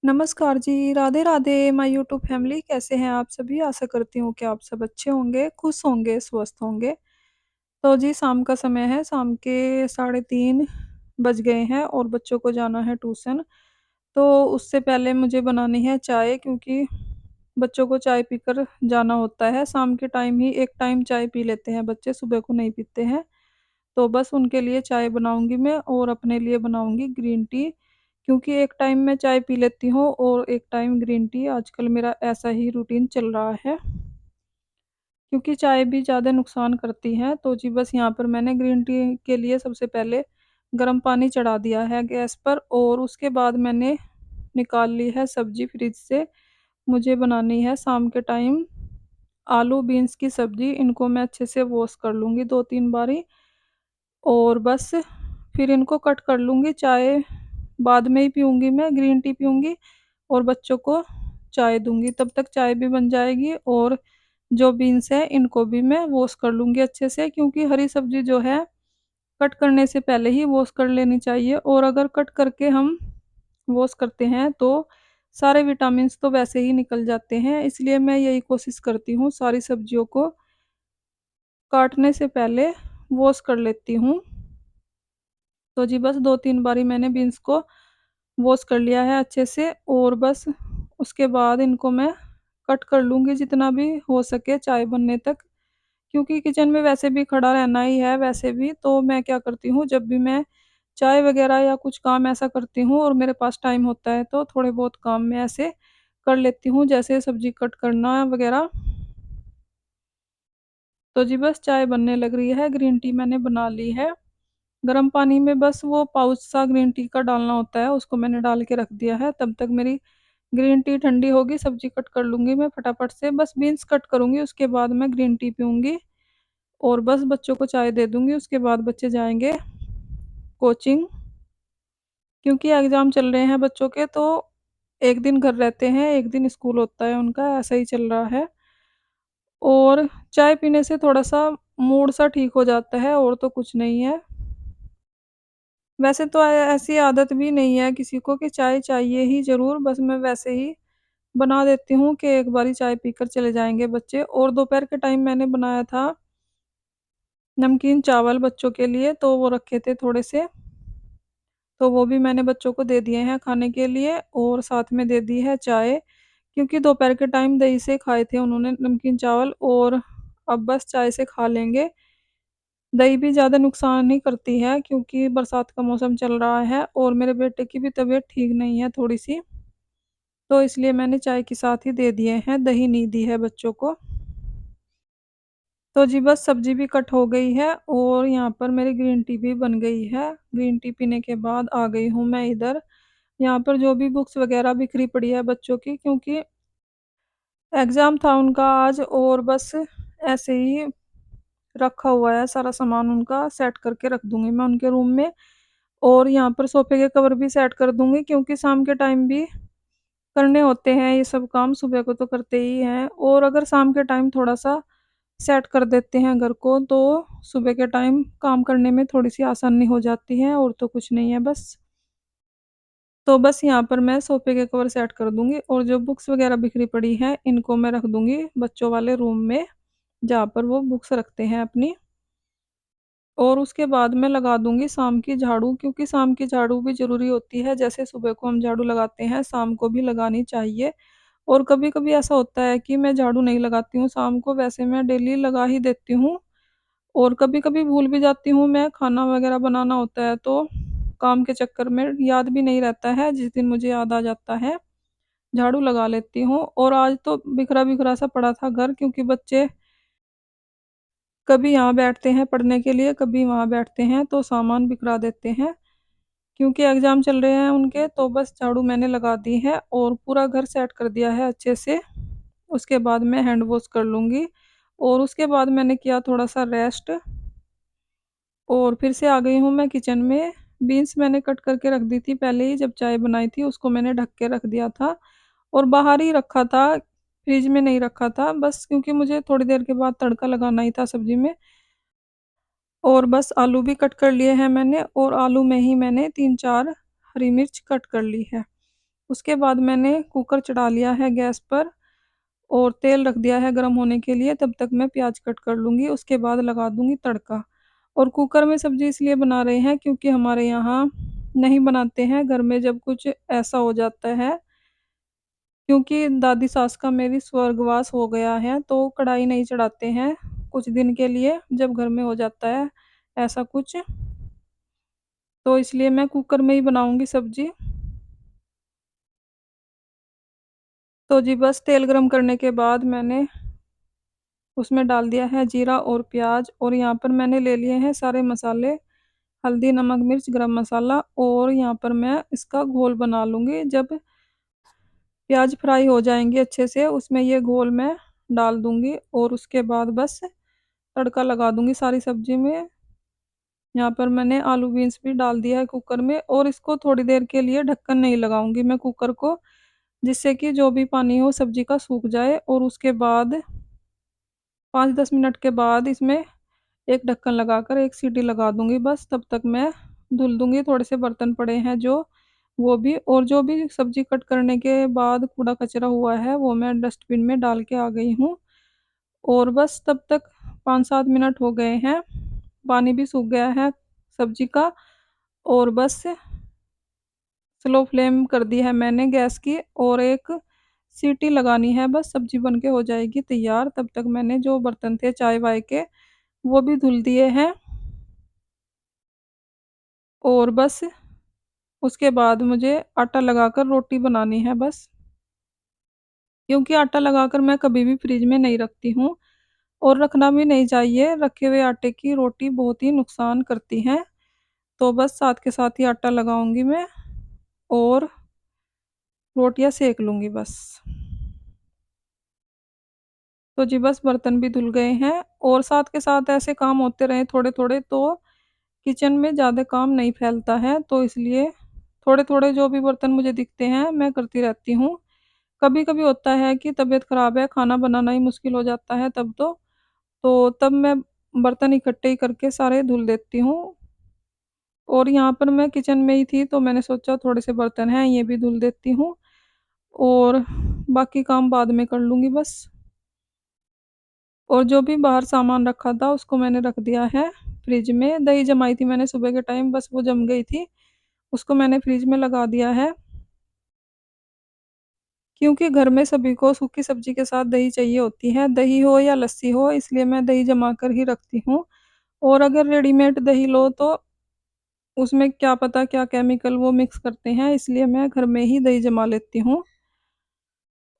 नमस्कार जी, Radhe Radhe my YouTube family कैसे हैं आप सभी? आशा करती हूँ कि आप सब अच्छे होंगे, खुश होंगे, स्वस्थ होंगे। तो जी शाम का समय है, शाम के 3:30 बज गए हैं और बच्चों को जाना है ट्यूशन। तो उससे पहले मुझे बनानी है चाय क्योंकि बच्चों को चाय पीकर जाना होता है। शाम के टाइम ही एक टाइम चाय पी लेते हैं बच्चे, सुबह को नहीं पीते हैं। तो बस उनके लिए चाय बनाऊँगी मैं और अपने लिए बनाऊँगी ग्रीन टी, क्योंकि एक टाइम मैं चाय पी लेती हूँ और एक टाइम ग्रीन टी, आजकल मेरा ऐसा ही रूटीन चल रहा है। क्योंकि चाय भी ज़्यादा नुकसान करती है, तो जी बस यहाँ पर मैंने ग्रीन टी के लिए सबसे पहले गर्म पानी चढ़ा दिया है गैस पर और उसके बाद मैंने निकाल ली है सब्ज़ी फ्रिज से। मुझे बनानी है शाम के टाइम आलू बीन्स की सब्ज़ी, इनको मैं अच्छे से वॉश कर लूँगी 2-3 बारी और बस फिर इनको कट कर लूँगी। चाय बाद में ही पीऊँगी मैं, ग्रीन टी पीऊँगी और बच्चों को चाय दूँगी। तब तक चाय भी बन जाएगी और जो बीन्स हैं इनको भी मैं वॉश कर लूँगी अच्छे से, क्योंकि हरी सब्ज़ी जो है कट करने से पहले ही वॉश कर लेनी चाहिए और अगर कट करके हम वॉश करते हैं तो सारे विटामिन्स तो वैसे ही निकल जाते हैं। इसलिए मैं यही कोशिश करती हूँ सारी सब्जियों को काटने से पहले वॉश कर लेती हूँ। तो जी बस 2-3 बारी मैंने बीन्स को वॉश कर लिया है अच्छे से और बस उसके बाद इनको मैं कट कर लूँगी जितना भी हो सके चाय बनने तक। क्योंकि किचन में वैसे भी खड़ा रहना ही है वैसे भी, तो मैं क्या करती हूँ जब भी मैं चाय वग़ैरह या कुछ काम ऐसा करती हूँ और मेरे पास टाइम होता है तो थोड़े बहुत काम मैं ऐसे कर लेती हूँ, जैसे सब्ज़ी कट करना वग़ैरह। तो जी बस चाय बनने लग रही है, ग्रीन टी मैंने बना ली है। गर्म पानी में बस वो पाउच सा ग्रीन टी का डालना होता है, उसको मैंने डाल के रख दिया है। तब तक मेरी ग्रीन टी ठंडी होगी, सब्ज़ी कट कर लूँगी मैं फटाफट से, बस बीन्स कट करूँगी, उसके बाद मैं ग्रीन टी पीऊँगी और बस बच्चों को चाय दे दूँगी। उसके बाद बच्चे जाएँगे कोचिंग, क्योंकि एग्ज़ाम चल रहे हैं बच्चों के, तो 1 दिन घर रहते हैं, 1 दिन स्कूल होता है उनका, ऐसा ही चल रहा है। और चाय पीने से थोड़ा-सा मूड सा ठीक हो जाता है और तो कुछ नहीं है। वैसे तो ऐसी आदत भी नहीं है किसी को कि चाय चाहिए ही ज़रूर, बस मैं वैसे ही बना देती हूँ कि एक बारी चाय पीकर चले जाएँगे बच्चे। और दोपहर के टाइम मैंने बनाया था नमकीन चावल बच्चों के लिए, तो वो रखे थे थोड़े से, तो वो भी मैंने बच्चों को दे दिए हैं खाने के लिए और साथ में दे दी है चाय, क्योंकि दोपहर के टाइम दही से खाए थे उन्होंने नमकीन चावल और अब बस चाय से खा लेंगे। दही भी ज़्यादा नुकसान नहीं करती है क्योंकि बरसात का मौसम चल रहा है और मेरे बेटे की भी तबीयत ठीक नहीं है थोड़ी-सी, तो इसलिए मैंने चाय के साथ ही दे दिए हैं, दही नहीं दी है बच्चों को। तो जी बस सब्ज़ी भी कट हो गई है और यहाँ पर मेरी ग्रीन टी भी बन गई है। ग्रीन टी पीने के बाद आ गई हूँ मैं इधर। यहाँ पर जो भी बुक्स वग़ैरह बिखरी पड़ी है बच्चों की, क्योंकि एग्ज़ाम था उनका आज और बस ऐसे ही रखा हुआ है सारा सामान उनका, सेट करके रख दूँगी मैं उनके रूम में। और यहाँ पर सोफ़े के कवर भी सेट कर दूँगी, क्योंकि शाम के टाइम भी करने होते हैं ये सब काम, सुबह को तो करते ही हैं और अगर शाम के टाइम थोड़ा-सा सेट कर देते हैं घर को, तो सुबह के टाइम काम करने में थोड़ी-सी आसानी हो जाती है और तो कुछ नहीं है बस। तो बस यहाँ पर मैं सोफ़े के कवर सेट कर दूँगी और जो बुक्स वग़ैरह बिखरी पड़ी हैं, इनको मैं रख दूँगी बच्चों वाले रूम में, जहाँ पर वो बुक्स रखते हैं अपनी। और उसके बाद मैं लगा दूँगी शाम की झाड़ू, क्योंकि शाम की झाड़ू भी ज़रूरी होती है, जैसे सुबह को हम झाड़ू लगाते हैं, शाम को भी लगानी चाहिए। और कभी-कभी ऐसा होता है कि मैं झाड़ू नहीं लगाती हूँ शाम को, वैसे मैं डेली लगा ही देती हूँ और कभी-कभी भूल भी जाती हूँ मैं, खाना वगैरह बनाना होता है तो काम के चक्कर में याद भी नहीं रहता है, जिस दिन मुझे याद आ जाता है, झाड़ू लगा लेती हूँ। और आज तो बिखरा-बिखरा सा पड़ा था घर, क्योंकि बच्चे कभी यहाँ बैठते हैं पढ़ने के लिए, कभी वहाँ बैठते हैं, तो सामान बिखरा देते हैं। क्योंकि एग्ज़ाम चल रहे हैं उनके, तो बस झाड़ू मैंने लगा दी है और पूरा घर सेट कर दिया है अच्छे से। उसके बाद मैं हैंड वॉश कर लूँगी और उसके बाद मैंने किया थोड़ा-सा रेस्ट और फिर से आ गई हूँ मैं किचन में। बीन्स मैंने कट करके रख दी थी पहले ही, जब चाय बनाई थी उसको मैंने ढक के रख दिया था और बाहर ही रखा था, फ्रिज में नहीं रखा था, बस क्योंकि मुझे थोड़ी देर के बाद तड़का लगाना ही था सब्ज़ी में। और बस आलू भी कट कर लिए हैं मैंने और आलू में ही मैंने 3-4 हरी मिर्च कट कर ली है। उसके बाद मैंने कुकर चढ़ा लिया है गैस पर और तेल रख दिया है गरम होने के लिए, तब तक मैं प्याज कट कर लूँगी, उसके बाद लगा दूँगी तड़का। और कुकर में सब्ज़ी इसलिए बना रहे हैं क्योंकि हमारे यहाँ नहीं बनाते हैं घर में जब कुछ ऐसा हो जाता है, क्योंकि दादी सास का मेरी स्वर्गवास हो गया है, तो कढ़ाई नहीं चढ़ाते हैं कुछ दिन के लिए जब घर में हो जाता है ऐसा कुछ, तो इसलिए मैं कुकर में ही बनाऊँगी सब्ज़ी। तो जी बस तेल गरम करने के बाद मैंने उसमें डाल दिया है जीरा और प्याज, और यहाँ पर मैंने ले लिए हैं सारे मसाले, हल्दी, नमक, मिर्च, गरम मसाला, और यहाँ पर मैं इसका घोल बना लूँगी। जब प्याज फ्राई हो जाएँगे अच्छे से, उसमें ये घोल मैं डाल दूँगी और उसके बाद बस तड़का लगा दूँगी सारी सब्ज़ी में। यहाँ पर मैंने आलू बीन्स भी डाल दिया है कुकर में, और इसको थोड़ी देर के लिए ढक्कन नहीं लगाऊँगी मैं कुकर को, जिससे कि जो भी पानी हो सब्ज़ी का सूख जाए, और उसके बाद 5-10 मिनट के बाद इसमें एक ढक्कन लगाकर एक सीटी लगा दूँगी बस, तब तक मैं धुल दूँगी। थोड़े से बर्तन पड़े हैं जो, वो भी, और जो भी सब्ज़ी कट करने के बाद कूड़ा-कचरा हुआ है वो मैं डस्टबिन में डाल के आ गई हूँ। और बस तब तक 5-7 मिनट हो गए हैं, पानी भी सूख गया है सब्ज़ी का, और बस स्लो फ्लेम कर दी है मैंने गैस की, और एक सीटी लगानी है, बस सब्ज़ी बन के हो जाएगी तैयार। तब तक मैंने जो बर्तन थे चाय-वाय के वो भी धुल दिए हैं, और बस उसके बाद मुझे आटा लगाकर रोटी बनानी है बस। क्योंकि आटा लगाकर मैं कभी भी फ्रिज में नहीं रखती हूँ, और रखना भी नहीं चाहिए, रखे हुए आटे की रोटी बहुत ही नुकसान करती हैं। तो बस साथ के साथ ही आटा लगाऊँगी मैं, और रोटियाँ सेक लूँगी बस। तो जी बस बर्तन भी धुल गए हैं, और साथ के साथ ऐसे काम होते रहे थोड़े-थोड़े, तो किचन में ज़्यादा काम नहीं फैलता है, तो इसलिए थोड़े-थोड़े जो भी बर्तन मुझे दिखते हैं मैं करती रहती हूँ। कभी-कभी होता है कि तबीयत ख़राब है, खाना बनाना ही मुश्किल हो जाता है तब तो तब मैं बर्तन इकट्ठे ही करके सारे धुल देती हूँ। और यहाँ पर मैं किचन में ही थी, तो मैंने सोचा थोड़े से बर्तन हैं ये भी धुल देती हूँ, और बाकी काम बाद में कर लूँगी बस। और जो भी बाहर सामान रखा था उसको मैंने रख दिया है फ्रिज में। दही जमाई थी मैंने सुबह के टाइम, बस वो जम गई थी, उसको मैंने फ्रिज में लगा दिया है। क्योंकि घर में सभी को सूखी सब्जी के साथ दही चाहिए होती है, दही हो या लस्सी हो, इसलिए मैं दही जमा कर ही रखती हूँ। और अगर रेडीमेड दही लो तो उसमें क्या पता क्या केमिकल वो मिक्स करते हैं, इसलिए मैं घर में ही दही जमा लेती हूँ।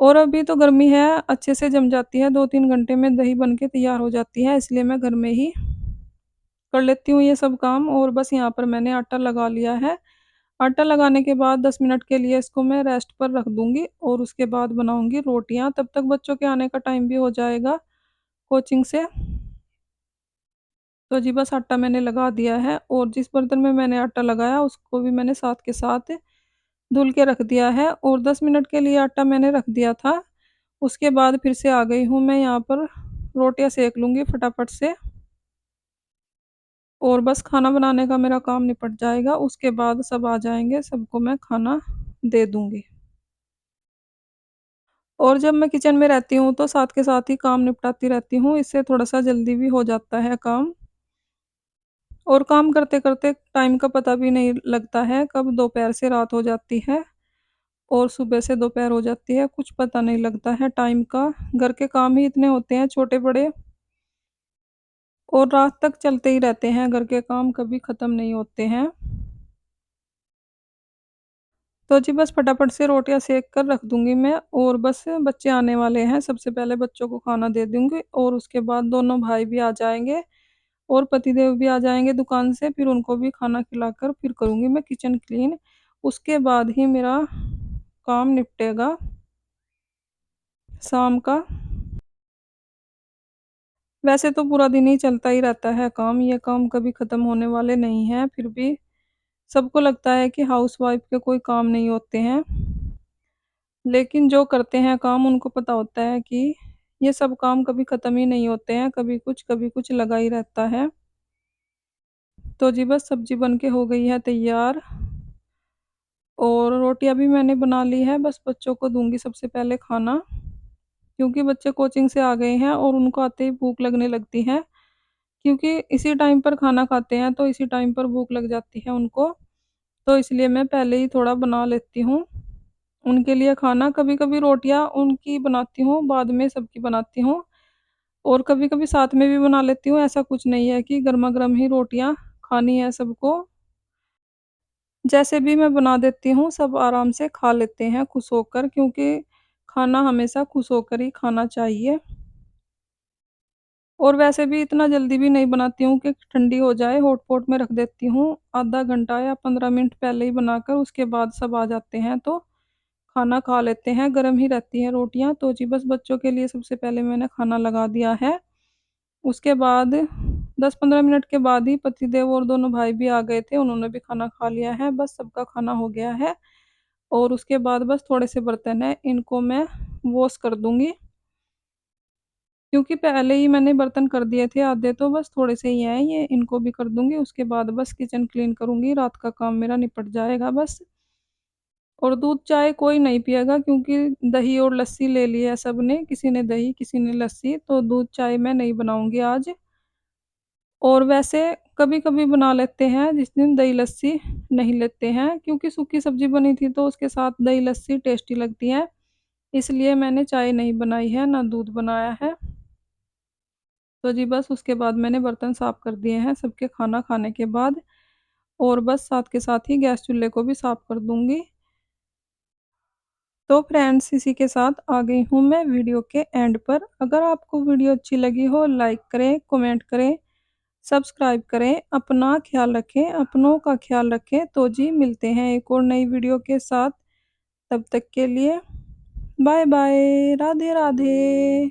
और अभी तो गर्मी है, अच्छे से जम जाती है, 2-3 घंटे में दही बन के तैयार हो जाती है, इसलिए मैं घर में ही कर लेती हूँ ये सब काम। और बस यहाँ पर मैंने आटा लगा लिया है। आटा लगाने के बाद 10 मिनट के लिए इसको मैं रेस्ट पर रख दूँगी, और उसके बाद बनाऊँगी रोटियाँ, तब तक बच्चों के आने का टाइम भी हो जाएगा कोचिंग से। तो जी बस आटा मैंने लगा दिया है, और जिस बर्तन में मैंने आटा लगाया उसको भी मैंने साथ के साथ धुल के रख दिया है, और 10 मिनट के लिए आटा मैंने रख दिया था। उसके बाद फिर से आ गई हूँ मैं यहाँ पर, रोटियाँ सेक लूँगी फटाफट से, और बस खाना बनाने का मेरा काम निपट जाएगा। उसके बाद सब आ जाएँगे, सबको मैं खाना दे दूँगी। और जब मैं किचन में रहती हूँ तो साथ के साथ ही काम निपटाती रहती हूँ, इससे थोड़ा-सा जल्दी भी हो जाता है काम। और काम करते-करते टाइम का पता भी नहीं लगता है, कब दोपहर से रात हो जाती है और सुबह से दोपहर हो जाती है, कुछ पता नहीं लगता है टाइम का। घर के काम ही इतने होते हैं छोटे-बड़े, और रात तक चलते ही रहते हैं, घर के काम कभी ख़त्म नहीं होते हैं। तो जी बस फटाफट से रोटियाँ सेक कर रख दूँगी मैं, और बस बच्चे आने वाले हैं, सबसे पहले बच्चों को खाना दे दूँगी, और उसके बाद दोनों भाई भी आ जाएँगे, और पतिदेव भी आ जाएँगे दुकान से, फिर उनको भी खाना खिलाकर फिर करूँगी मैं किचन क्लीन। उसके बाद ही मेरा काम निपटेगा शाम का। वैसे तो पूरा दिन ही चलता ही रहता है काम, ये काम कभी ख़त्म होने वाले नहीं हैं, फिर भी सबको लगता है कि हाउसवाइफ़ के कोई काम नहीं होते हैं। लेकिन जो करते हैं काम उनको पता होता है कि ये सब काम कभी ख़त्म ही नहीं होते हैं, कभी कुछ लगा ही रहता है। तो जी बस सब्ज़ी बन के हो गई है तैयार, और रोटियां भी मैंने बना ली है, बस बच्चों को दूंगी सबसे पहले खाना, क्योंकि बच्चे कोचिंग से आ गए हैं और उनको आते ही भूख लगने लगती है, क्योंकि इसी टाइम पर खाना खाते हैं तो इसी टाइम पर भूख लग जाती है उनको। तो इसलिए मैं पहले ही थोड़ा बना लेती हूँ उनके लिए खाना। कभी कभी रोटियां उनकी बनाती हूँ, बाद में सबकी बनाती हूँ, और कभी कभी साथ में भी बना लेती हूँ। ऐसा कुछ नहीं है कि गर्मा गर्म ही रोटियां खानी है सबको। जैसे भी मैं बना देती हूँ सब आराम से खा लेते हैं खुश होकर, क्योंकि खाना हमेशा खुश होकर ही खाना चाहिए। और वैसे भी इतना जल्दी भी नहीं बनाती हूँ कि ठंडी हो जाए, हॉटपॉट में रख देती हूँ आधा घंटा या 15 मिनट पहले ही बनाकर, उसके बाद सब आ जाते हैं तो खाना खा लेते हैं। गर्म ही रहती हैं रोटियां। तो जी बस बच्चों के लिए सबसे पहले मैंने खाना लगा दिया है। उसके बाद 10-15 मिनट के बाद ही पतिदेव और दोनों भाई भी आ गए थे, उन्होंने भी खाना खा लिया है, बस सबका खाना हो गया है। और उसके बाद बस थोड़े से बर्तन हैं, इनको मैं वॉश कर दूंगी, क्योंकि पहले ही मैंने बर्तन कर दिए थे आधे, तो बस थोड़े से ही हैं, ये इनको भी कर दूंगी। उसके बाद बस किचन क्लीन करूंगी, रात का काम मेरा निपट जाएगा बस। और दूध चाय कोई नहीं पिएगा, क्योंकि दही और लस्सी ले ली है सबने, किसी ने दही किसी ने लस्सी, तो दूध चाय मैं नहीं बनाऊंगी आज। और वैसे कभी कभी बना लेते हैं जिस दिन दही लस्सी नहीं लेते हैं, क्योंकि सूखी सब्जी बनी थी तो उसके साथ दही लस्सी टेस्टी लगती है, इसलिए मैंने चाय नहीं बनाई है ना दूध बनाया है। तो जी बस उसके बाद मैंने बर्तन साफ कर दिए हैं सबके खाना खाने के बाद, और बस साथ के साथ ही गैस चूल्हे को भी साफ कर दूंगी। तो फ्रेंड्स इसी के साथ आ गई हूँ मैं वीडियो के एंड पर। अगर आपको वीडियो अच्छी लगी हो लाइक करें, कमेंट करें, सब्सक्राइब करें। अपना ख्याल रखें, अपनों का ख्याल रखें। तो जी मिलते हैं एक और नई वीडियो के साथ, तब तक के लिए बाय बाय, राधे राधे।